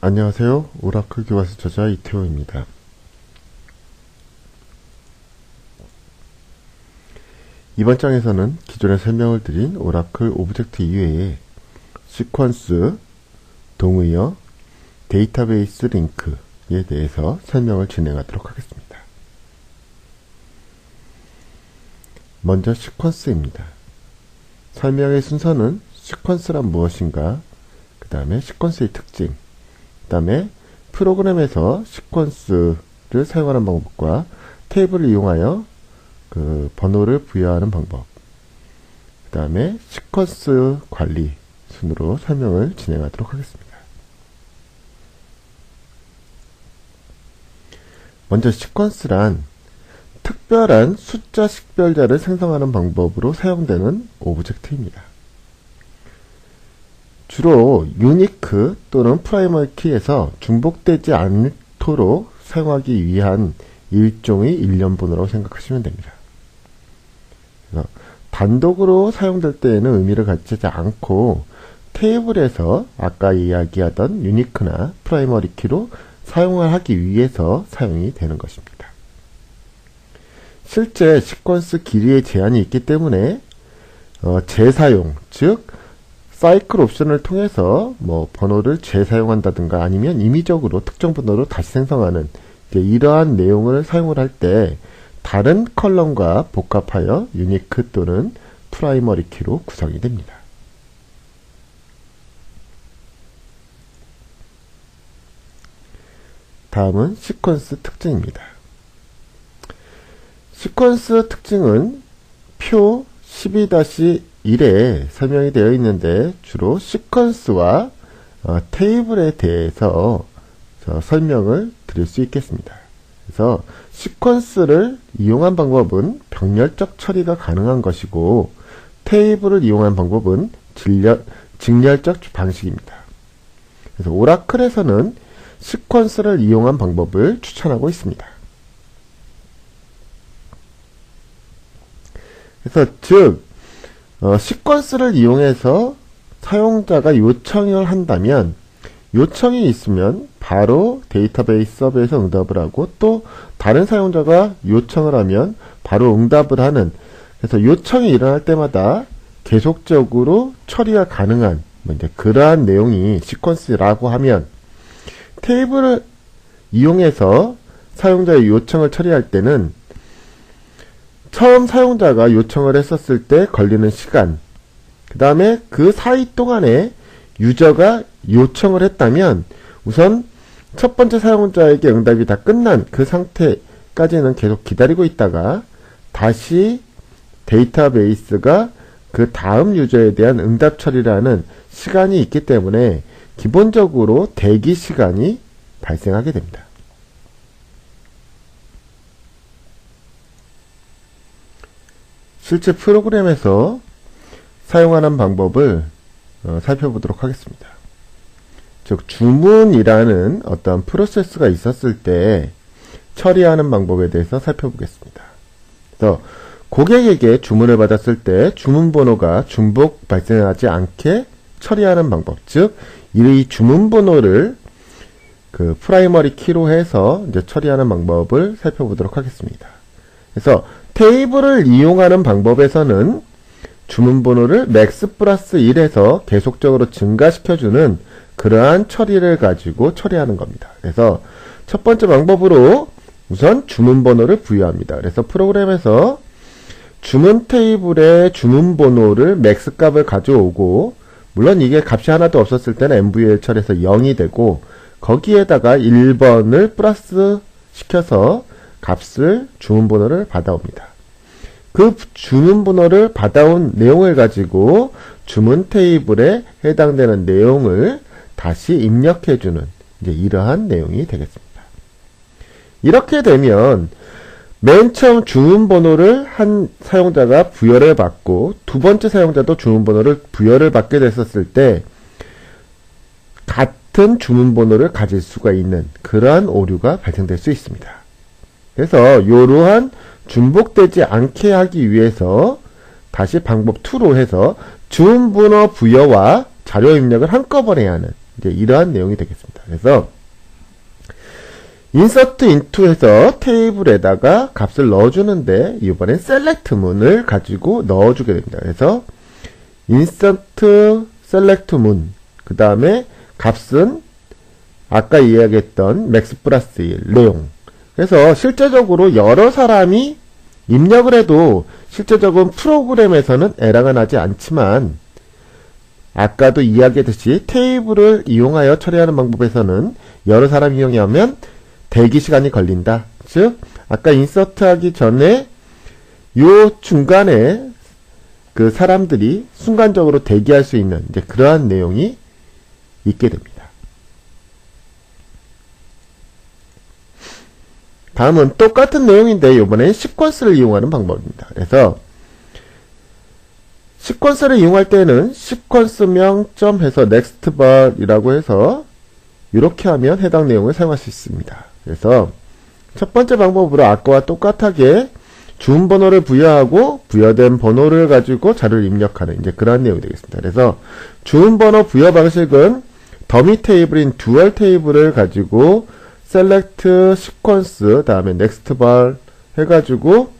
안녕하세요. 오라클 교과서 저자 이태호입니다. 이번 장에서는 기존에 설명을 드린 오라클 오브젝트 이외에 시퀀스, 동의어, 데이터베이스 링크에 대해서 설명을 진행하도록 하겠습니다. 먼저 시퀀스입니다. 설명의 순서는 시퀀스란 무엇인가, 그 다음에 시퀀스의 특징, 그 다음에 프로그램에서 시퀀스를 사용하는 방법과 테이블을 이용하여 그 번호를 부여하는 방법, 그 다음에 시퀀스 관리 순으로 설명을 진행하도록 하겠습니다. 먼저 시퀀스란 특별한 숫자 식별자를 생성하는 방법으로 사용되는 오브젝트입니다. 주로 유니크 또는 프라이머리 키에서 중복되지 않도록 사용하기 위한 일종의 일련번호라고 생각하시면 됩니다. 그래서 단독으로 사용될 때에는 의미를 갖지 않고 테이블에서 아까 이야기하던 유니크나 프라이머리 키로 사용을 하기 위해서 사용이 되는 것입니다. 실제 시퀀스 길이에 제한이 있기 때문에 재사용, 즉 사이클 옵션을 통해서 번호를 재사용한다든가 아니면 임의적으로 특정 번호로 다시 생성하는 이러한 내용을 사용을 할 때 다른 컬럼과 복합하여 유니크 또는 프라이머리 키로 구성이 됩니다. 다음은 시퀀스 특징입니다. 시퀀스 특징은 표 12-1에 설명이 되어 있는데 주로 시퀀스와 테이블에 대해서 설명을 드릴 수 있겠습니다. 그래서 시퀀스를 이용한 방법은 병렬적 처리가 가능한 것이고 테이블을 이용한 방법은 직렬적 방식입니다. 그래서 오라클에서는 시퀀스를 이용한 방법을 추천하고 있습니다. 그래서 즉 시퀀스를 이용해서 사용자가 요청을 한다면 요청이 있으면 바로 데이터베이스 서버에서 응답을 하고 또 다른 사용자가 요청을 하면 바로 응답을 하는, 그래서 요청이 일어날 때마다 계속적으로 처리가 가능한 이제 그러한 내용이 시퀀스라고 하면, 테이블을 이용해서 사용자의 요청을 처리할 때는 처음 사용자가 요청을 했었을 때 걸리는 시간, 그 다음에 그 사이 동안에 유저가 요청을 했다면 우선 첫 번째 사용자에게 응답이 다 끝난 그 상태까지는 계속 기다리고 있다가 다시 데이터베이스가 그 다음 유저에 대한 응답 처리라는 시간이 있기 때문에 기본적으로 대기 시간이 발생하게 됩니다. 실제 프로그램에서 사용하는 방법을 살펴보도록 하겠습니다. 즉 주문이라는 어떤 프로세스가 있었을 때 처리하는 방법에 대해서 살펴보겠습니다. 그래서 고객에게 주문을 받았을 때 주문 번호가 중복 발생하지 않게 처리하는 방법, 즉 이 주문 번호를 그 프라이머리 키로 해서 이제 처리하는 방법을 살펴보도록 하겠습니다. 그래서 테이블을 이용하는 방법에서는 주문 번호를 맥스 플러스 1에서 계속적으로 증가시켜주는 그러한 처리를 가지고 처리하는 겁니다. 그래서 첫 번째 방법으로 우선 주문 번호를 부여합니다. 그래서 프로그램에서 주문 테이블의 주문 번호를 맥스 값을 가져오고, 물론 이게 값이 하나도 없었을 때는 MVL 처리해서 0이 되고 거기에다가 1번을 플러스 시켜서 값을 주문 번호를 받아옵니다. 그 주문 번호를 받아온 내용을 가지고 주문 테이블에 해당되는 내용을 다시 입력해주는 이제 이러한 내용이 되겠습니다. 이렇게 되면 맨 처음 주문 번호를 한 사용자가 부여를 받고 두 번째 사용자도 주문 번호를 부여를 받게 됐었을 때 같은 주문 번호를 가질 수가 있는 그러한 오류가 발생될 수 있습니다. 그래서 이러한 중복되지 않게 하기 위해서 다시 방법 2로 해서 주문 번호 부여와 자료 입력을 한꺼번에 하는 이제 이러한 내용이 되겠습니다. 그래서 insert into에서 테이블에다가 값을 넣어주는데 이번엔 select 문을 가지고 넣어주게 됩니다. 그래서 insert select 문, 그 다음에 값은 아까 이야기했던 max 플러스 1 내용. 그래서 실제적으로 여러 사람이 입력을 해도 실제적인 프로그램에서는 에러가 나지 않지만 아까도 이야기했듯이 테이블을 이용하여 처리하는 방법에서는 여러 사람이 이용하면 대기 시간이 걸린다. 즉 아까 인서트 하기 전에 요 중간에 그 사람들이 순간적으로 대기할 수 있는 이제 그러한 내용이 있게 됩니다. 다음은 똑같은 내용인데 이번엔 시퀀스를 이용하는 방법입니다. 그래서 시퀀스를 이용할 때는 시퀀스명 점 해서 next bar이라고 해서 이렇게 하면 해당 내용을 사용할 수 있습니다. 그래서 첫 번째 방법으로 아까와 똑같하게 주문번호를 부여하고 부여된 번호를 가지고 자료를 입력하는 이제 그런 내용이 되겠습니다. 그래서 주문번호 부여 방식은 더미 테이블인 듀얼 테이블을 가지고 select sequence 다음에 next bar 해가지고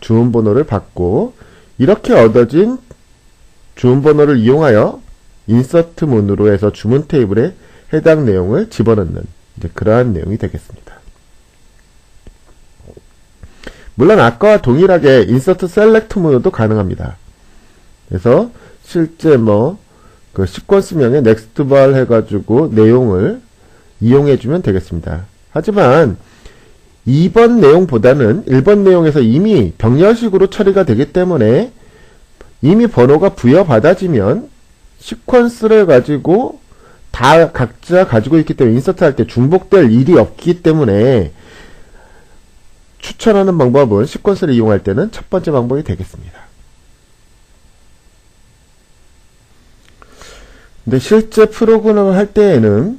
주문번호를 받고 이렇게 얻어진 주문번호를 이용하여 insert 문으로 해서 주문 테이블에 해당 내용을 집어넣는 이제 그러한 내용이 되겠습니다. 물론 아까와 동일하게 insert select 문으로도 가능합니다. 그래서 실제 그 시퀀스명에 next bar 해가지고 내용을 이용해주면 되겠습니다. 하지만 2번 내용보다는 1번 내용에서 이미 병렬식으로 처리가 되기 때문에 이미 번호가 부여받아지면 시퀀스를 가지고 다 각자 가지고 있기 때문에 인서트 할 때 중복될 일이 없기 때문에 추천하는 방법은 시퀀스를 이용할 때는 첫 번째 방법이 되겠습니다. 근데 실제 프로그램을 할 때에는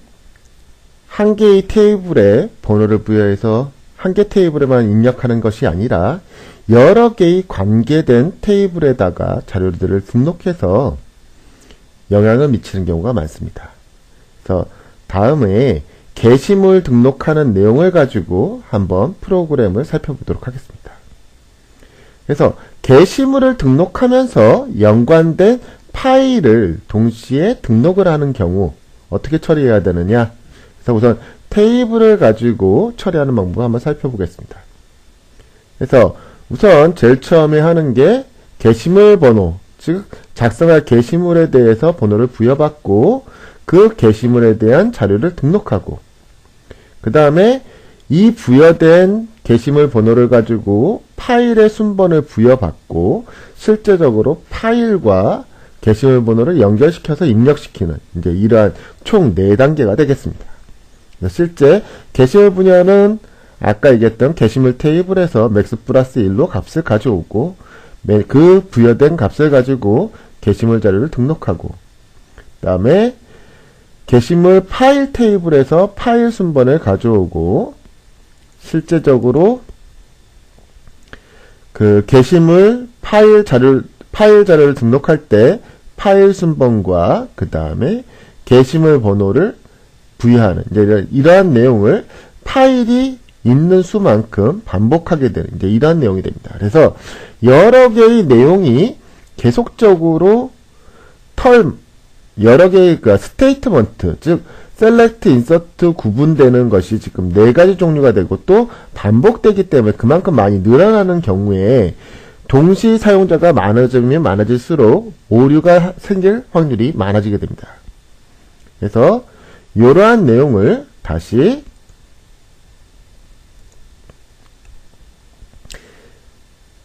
한 개의 테이블에 번호를 부여해서 한 개 테이블에만 입력하는 것이 아니라 여러 개의 관계된 테이블에다가 자료들을 등록해서 영향을 미치는 경우가 많습니다. 그래서 다음에 게시물 등록하는 내용을 가지고 한번 프로그램을 살펴보도록 하겠습니다. 그래서 게시물을 등록하면서 연관된 파일을 동시에 등록을 하는 경우 어떻게 처리해야 되느냐? 그래서 우선 테이블을 가지고 처리하는 방법을 한번 살펴보겠습니다. 그래서 우선 제일 처음에 하는 게 게시물 번호, 즉 작성할 게시물에 대해서 번호를 부여받고 그 게시물에 대한 자료를 등록하고 그 다음에 이 부여된 게시물 번호를 가지고 파일의 순번을 부여받고 실제적으로 파일과 게시물 번호를 연결시켜서 입력시키는 이제 이러한 총 4단계가 되겠습니다. 실제 게시물 분야는 아까 얘기했던 게시물 테이블에서 맥스 플러스 1로 값을 가져오고 그 부여된 값을 가지고 게시물 자료를 등록하고 그 다음에 게시물 파일 테이블에서 파일 순번을 가져오고 실제적으로 그 게시물 파일 자료를 등록할 때 파일 순번과 그 다음에 게시물 번호를 부여하는 이제 이러한 내용을 파일이 있는 수만큼 반복하게 되는 이제 이러한 내용이 됩니다. 그래서 여러 개의 내용이 계속적으로 여러 개의 그 스테이트먼트, 즉 셀렉트, 인서트 구분되는 것이 지금 4가지 종류가 되고 또 반복되기 때문에 그만큼 많이 늘어나는 경우에 동시 사용자가 많아지면 많아질수록 오류가 생길 확률이 많아지게 됩니다. 그래서 이러한 내용을 다시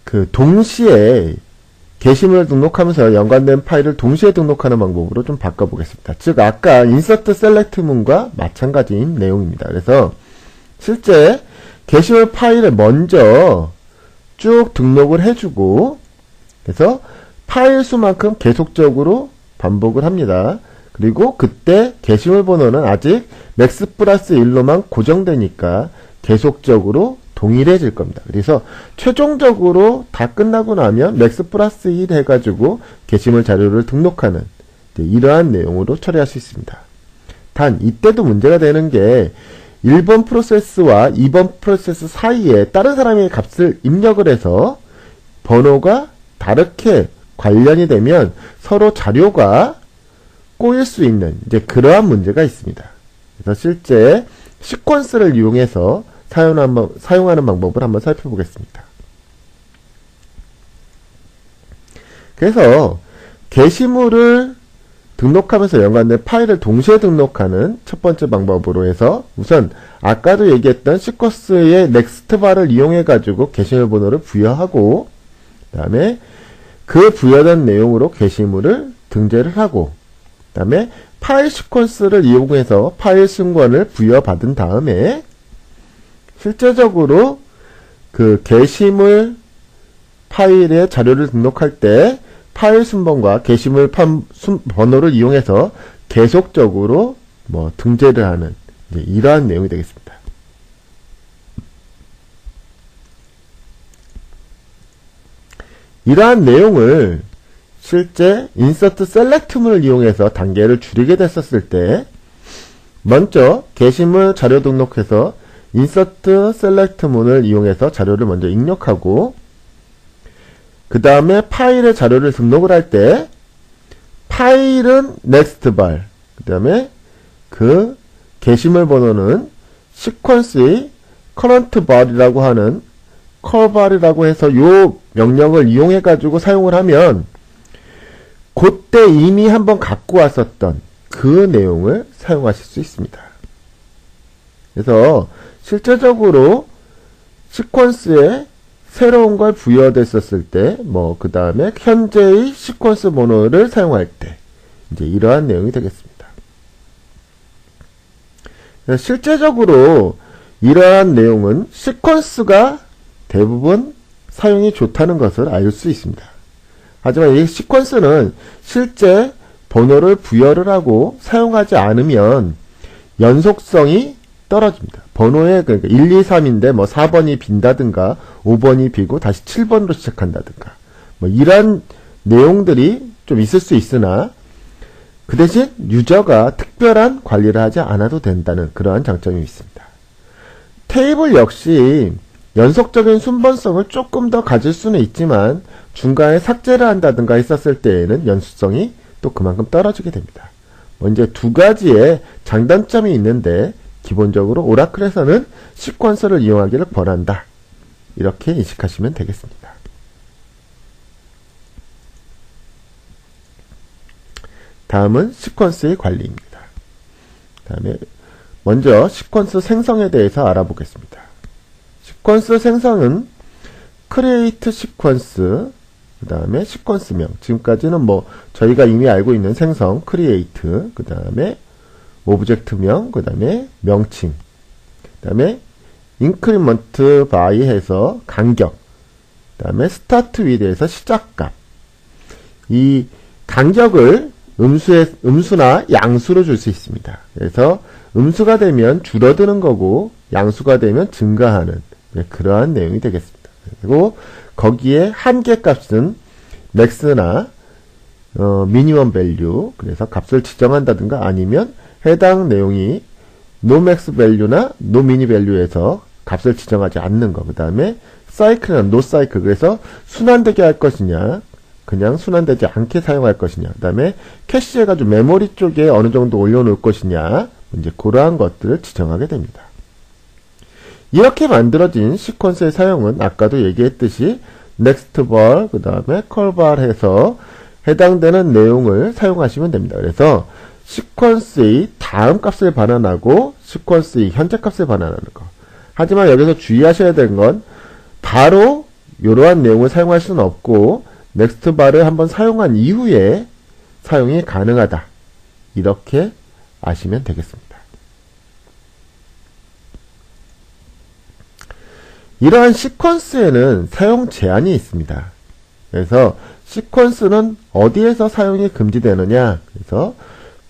그 동시에 게시물을 등록하면서 연관된 파일을 동시에 등록하는 방법으로 좀 바꿔보겠습니다. 즉 아까 인서트 셀렉트 문과 마찬가지인 내용입니다. 그래서 실제 게시물 파일을 먼저 쭉 등록을 해주고 그래서 파일 수만큼 계속적으로 반복을 합니다. 그리고 그때 게시물 번호는 아직 맥스 플러스 1로만 고정되니까 계속적으로 동일해질 겁니다. 그래서 최종적으로 다 끝나고 나면 맥스 플러스 1 해가지고 게시물 자료를 등록하는 이러한 내용으로 처리할 수 있습니다. 단 이때도 문제가 되는 게 1번 프로세스와 2번 프로세스 사이에 다른 사람의 값을 입력을 해서 번호가 다르게 관련이 되면 서로 자료가 꼬일 수 있는 이제 그러한 문제가 있습니다. 그래서 실제 시퀀스를 이용해서 사용하는 방법을 한번 살펴보겠습니다. 그래서 게시물을 등록하면서 연관된 파일을 동시에 등록하는 첫 번째 방법으로 해서 우선 아까도 얘기했던 시퀀스의 넥스트바를 이용해 가지고 게시물 번호를 부여하고 그 다음에 그 부여된 내용으로 게시물을 등재를 하고 그 다음에 파일 시퀀스를 이용해서 파일 순번을 부여받은 다음에 실제적으로 그 게시물 파일에 자료를 등록할 때 파일 순번과 게시물 번호를 이용해서 계속적으로 등재를 하는 이러한 내용이 되겠습니다. 이러한 내용을 실제 인서트 셀렉트문을 이용해서 단계를 줄이게 됐었을 때 먼저 게시물 자료 등록해서 인서트 셀렉트문을 이용해서 자료를 먼저 입력하고 그 다음에 파일의 자료를 등록을 할 때 파일은 넥스트발 그 다음에 그 게시물 번호는 시퀀스의 커런트발이라고 하는 컬발이라고 해서 요 명령을 이용해 가지고 사용을 하면 그때 이미 한번 갖고 왔었던 그 내용을 사용하실 수 있습니다. 그래서 실제적으로 시퀀스에 새로운 걸 부여됐었을 때, 그 다음에 현재의 시퀀스 번호를 사용할 때, 이제 이러한 내용이 되겠습니다. 실제적으로 이러한 내용은 시퀀스가 대부분 사용이 좋다는 것을 알 수 있습니다. 하지만 이 시퀀스는 실제 번호를 부여를 하고 사용하지 않으면 연속성이 떨어집니다. 번호에 그러니까 1, 2, 3인데 4번이 빈다든가 5번이 비고 다시 7번으로 시작한다든가 이런 내용들이 좀 있을 수 있으나 그 대신 유저가 특별한 관리를 하지 않아도 된다는 그러한 장점이 있습니다. 테이블 역시 연속적인 순번성을 조금 더 가질 수는 있지만 중간에 삭제를 한다든가 했었을 때에는 연속성이 또 그만큼 떨어지게 됩니다. 이제 두 가지의 장단점이 있는데 기본적으로 오라클에서는 시퀀스를 이용하기를 권한다. 이렇게 인식하시면 되겠습니다. 다음은 시퀀스의 관리입니다. 다음에 먼저 시퀀스 생성에 대해서 알아보겠습니다. 시퀀스 생성은 create 시퀀스 그 다음에 시퀀스명 지금까지는 저희가 이미 알고 있는 생성 create 그 다음에 오브젝트명, 그 다음에 명칭, 그 다음에 increment by 해서 간격, 그 다음에 start with에서 시작값. 이 간격을 음수나 양수로 줄 수 있습니다. 그래서 음수가 되면 줄어드는 거고 양수가 되면 증가하는 그러한 내용이 되겠습니다. 그리고 거기에 한계값은 max나 minimum value 그래서 값을 지정한다든가 아니면 해당 내용이 nomax value나 nomini value에서 값을 지정하지 않는 거. 그 다음에 cycle나 no cycle. 그래서 순환되게 할 것이냐, 그냥 순환되지 않게 사용할 것이냐. 그 다음에 캐시해가지고 메모리 쪽에 어느 정도 올려놓을 것이냐. 이제 그러한 것들을 지정하게 됩니다. 이렇게 만들어진 시퀀스의 사용은 아까도 얘기했듯이 nextbar, 그 다음에 callbar 해서 해당되는 내용을 사용하시면 됩니다. 그래서 시퀀스의 다음 값을 반환하고 시퀀스의 현재 값을 반환하는 거. 하지만 여기서 주의하셔야 되는 건 바로 이러한 내용을 사용할 수는 없고 넥스트바를 한번 사용한 이후에 사용이 가능하다. 이렇게 아시면 되겠습니다. 이러한 시퀀스에는 사용 제한이 있습니다. 그래서 시퀀스는 어디에서 사용이 금지되느냐. 그래서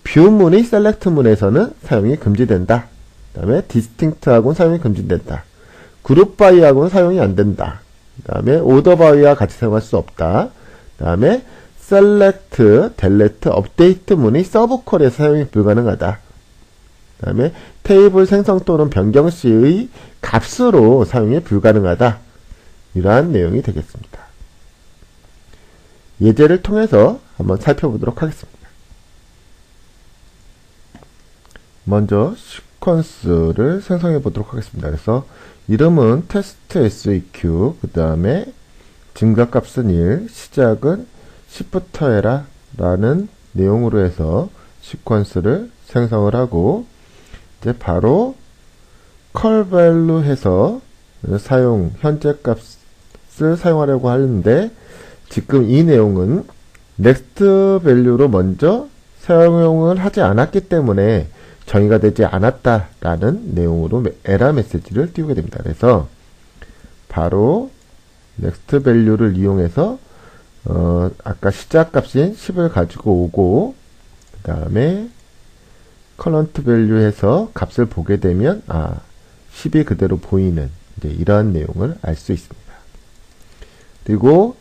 뷰문의 셀렉트문에서는 사용이 금지된다. 그 다음에 디스팅트하고는 사용이 금지된다. 그룹 바이하고는 사용이 안 된다. 그 다음에 오더 바이와 같이 사용할 수 없다. 그 다음에 셀렉트, 델레트, 업데이트 문의 서브콜에서 사용이 불가능하다. 그 다음에 테이블 생성 또는 변경 시의 값으로 사용이 불가능하다. 이러한 내용이 되겠습니다. 예제를 통해서 한번 살펴보도록 하겠습니다. 먼저 시퀀스를 생성해 보도록 하겠습니다. 그래서 이름은 테스트 SEQ, 그 다음에 증가값은 1, 시작은 시부터 해라 라는 내용으로 해서 시퀀스를 생성을 하고, 이제 바로 컬 밸류 해서 사용, 현재 값을 사용하려고 하는데, 지금 이 내용은 넥스트 밸류로 먼저 사용을 하지 않았기 때문에 정의가 되지 않았다라는 내용으로 에러 메시지를 띄우게 됩니다. 그래서 바로 넥스트 밸류를 이용해서 아까 시작값인 10을 가지고 오고, 그 다음에 커런트 밸류 해서 값을 보게 되면 10이 그대로 보이는 이제 이러한 내용을 알 수 있습니다. 그리고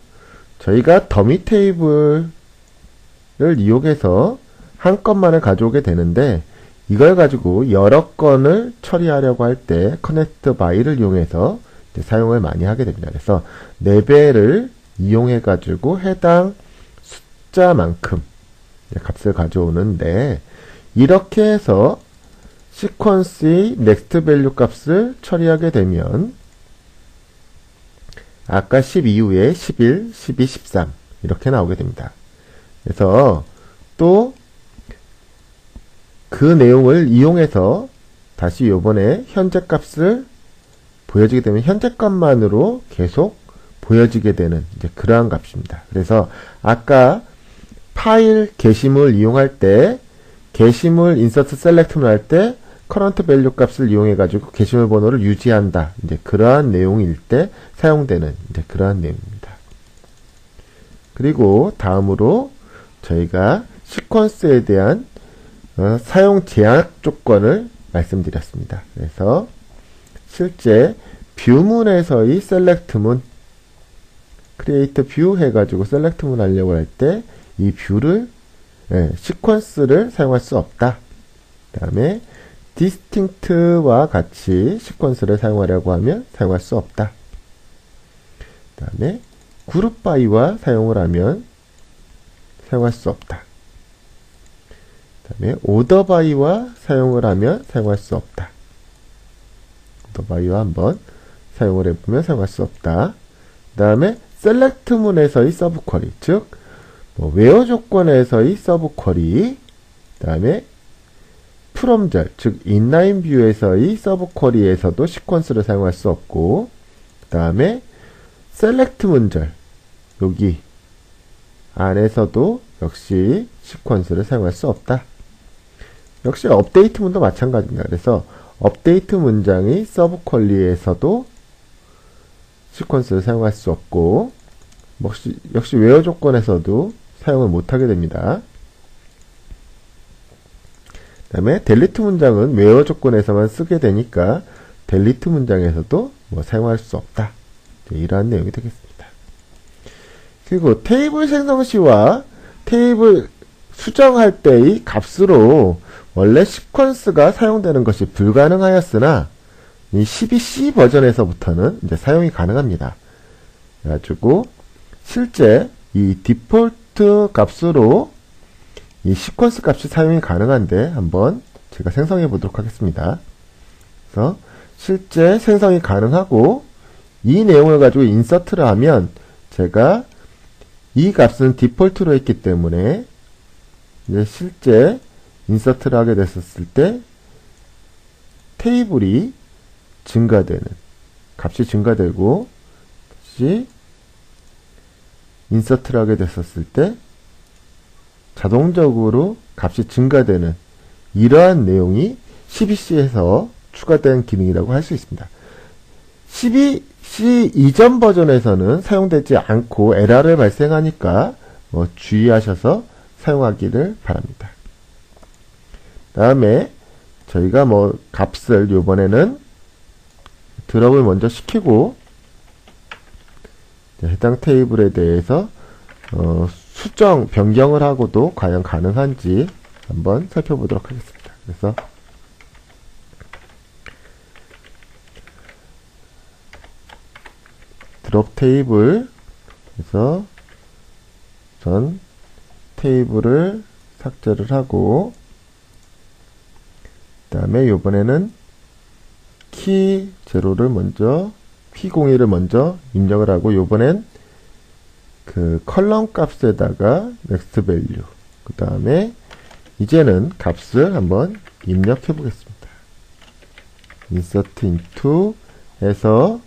저희가 더미 테이블을 이용해서 한 건만을 가져오게 되는데, 이걸 가지고 여러 건을 처리하려고 할 때 커넥트 바이를 이용해서 이제 사용을 많이 하게 됩니다. 그래서 레벨을 이용해 가지고 해당 숫자만큼 값을 가져오는데, 이렇게 해서 시퀀스의 넥스트 밸류 값을 처리하게 되면 아까 10 이후에 11, 12, 13 이렇게 나오게 됩니다. 그래서 또 그 내용을 이용해서 다시 요번에 현재 값을 보여지게 되면 현재 값만으로 계속 보여지게 되는 이제 그러한 값입니다. 그래서 아까 파일 게시물 이용할 때 게시물 인서트 셀렉트를 할 때 커런트 밸류 값을 이용해 가지고 게시물 번호를 유지한다. 이제 그러한 내용일 때 사용되는 이제 그러한 내용입니다. 그리고 다음으로 저희가 시퀀스에 대한 사용 제약 조건을 말씀드렸습니다. 그래서 실제 뷰문에서의 셀렉트문, 크리에이트 뷰 해가지고 셀렉트문 하려고 할 때 이 뷰를 시퀀스를 사용할 수 없다. 그 다음에 디스팅트와 같이 시퀀스를 사용하려고 하면 사용할 수 없다. 그 다음에 그룹 바이와 사용을 하면 사용할 수 없다. 그 다음에 오더 바이와 사용을 하면 사용할 수 없다. 오더 바이와 한번 사용을 해보면 사용할 수 없다. 그 다음에 셀렉트문에서의 서브 쿼리, 즉 웨어 조건에서의 서브 쿼리, 그 다음에 프롬절, 즉 인라인 뷰에서의 서브 쿼리에서도 시퀀스를 사용할 수 없고, 그 다음에 셀렉트 문절, 여기 안에서도 역시 시퀀스를 사용할 수 없다. 역시 업데이트 문도 마찬가지입니다. 그래서 업데이트 문장의 서브 쿼리에서도 시퀀스를 사용할 수 없고, 역시 웨어 조건에서도 사용을 못하게 됩니다. 그 다음에 델리트 문장은 웨어 조건에서만 쓰게 되니까 델리트 문장에서도 사용할 수 없다. 이러한 내용이 되겠습니다. 그리고 테이블 생성 시와 테이블 수정할 때의 값으로 원래 시퀀스가 사용되는 것이 불가능하였으나 이 12C 버전에서부터는 이제 사용이 가능합니다. 그래가지고 실제 이 디폴트 값으로 이 시퀀스 값이 사용이 가능한데 한번 제가 생성해 보도록 하겠습니다. 그래서 실제 생성이 가능하고 이 내용을 가지고 인서트를 하면 제가 이 값은 디폴트로 했기 때문에 이제 실제 인서트를 하게 됐었을 때 테이블이 증가되는, 값이 증가되고 다시 인서트를 하게 됐었을 때 자동적으로 값이 증가되는 이러한 내용이 12C에서 추가된 기능이라고 할 수 있습니다. 12C 이전 버전에서는 사용되지 않고 에러를 발생하니까 주의하셔서 사용하기를 바랍니다. 다음에 저희가 값을 요번에는 드롭을 먼저 시키고 해당 테이블에 대해서 수정, 변경을 하고도 과연 가능한지 한번 살펴보도록 하겠습니다. 그래서 드롭 테이블 해서 전 테이블을 삭제를 하고, 그 다음에 요번에는 키 제로를 먼저, 키 01을 먼저 입력을 하고, 요번엔 그 컬럼 값에다가 next value, 그 다음에 이제는 값을 한번 입력해 보겠습니다. insert into 해서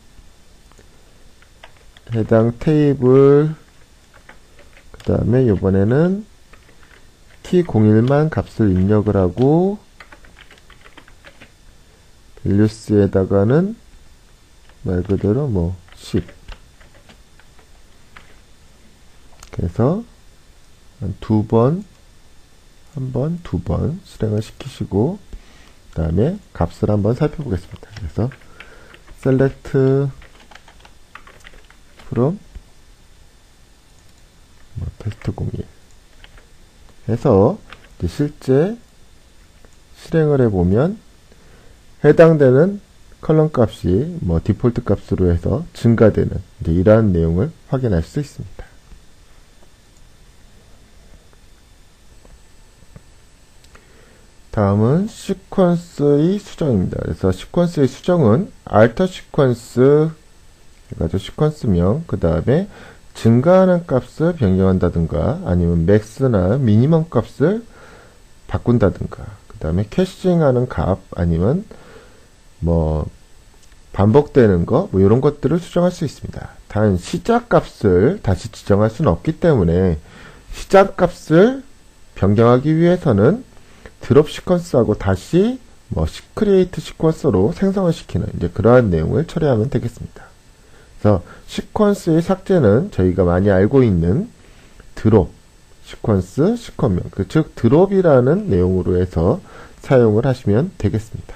해당 테이블, 그 다음에 요번에는 키 01만 값을 입력을 하고, values에다가는 말 그대로 뭐 10. 그래서 한 두 번, 한 번, 두 번 실행을 시키시고, 그 다음에 값을 한번 살펴보겠습니다. 그래서 select from test 01 해서 이제 실제 실행을 해보면 해당되는 컬럼 값이 뭐 디폴트 값으로 해서 증가되는 이제 이러한 내용을 확인할 수 있습니다. 다음은 시퀀스의 수정입니다. 그래서 시퀀스의 수정은 alter 시퀀스 해가지고 시퀀스명, 그 다음에 증가하는 값을 변경한다든가 아니면 맥스나 미니멈 값을 바꾼다든가, 그 다음에 캐싱하는 값 아니면 뭐 반복되는 거 뭐 이런 것들을 수정할 수 있습니다. 단 시작 값을 다시 지정할 수는 없기 때문에 시작 값을 변경하기 위해서는 드롭 시퀀스하고 다시 뭐 크리에이트 시퀀스로 생성을 시키는 이제 그러한 내용을 처리하면 되겠습니다. 그래서 시퀀스의 삭제는 저희가 많이 알고 있는 드롭 시퀀스 시퀀명, 즉 드롭이라는 내용으로 해서 사용을 하시면 되겠습니다.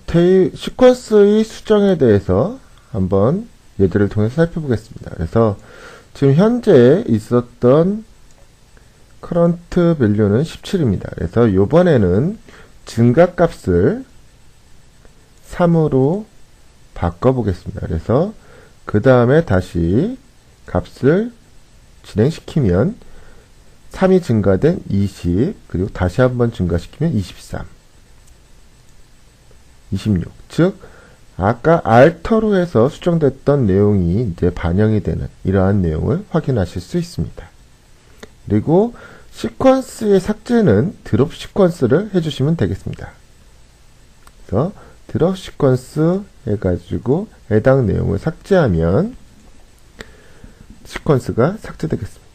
시퀀스의 수정에 대해서 한번 예제를 통해서 살펴보겠습니다. 그래서 지금 현재 있었던 current value는 17입니다. 그래서 요번에는 증가값을 3으로 바꿔보겠습니다. 그래서 그 다음에 다시 값을 진행시키면 3이 증가된 20, 그리고 다시 한번 증가시키면 23, 26. 즉 아까 alter로 해서 수정됐던 내용이 이제 반영이 되는 이러한 내용을 확인하실 수 있습니다. 그리고 시퀀스의 삭제는 드롭 시퀀스를 해주시면 되겠습니다. 그래서 드롭 시퀀스 해가지고 해당 내용을 삭제하면 시퀀스가 삭제되겠습니다.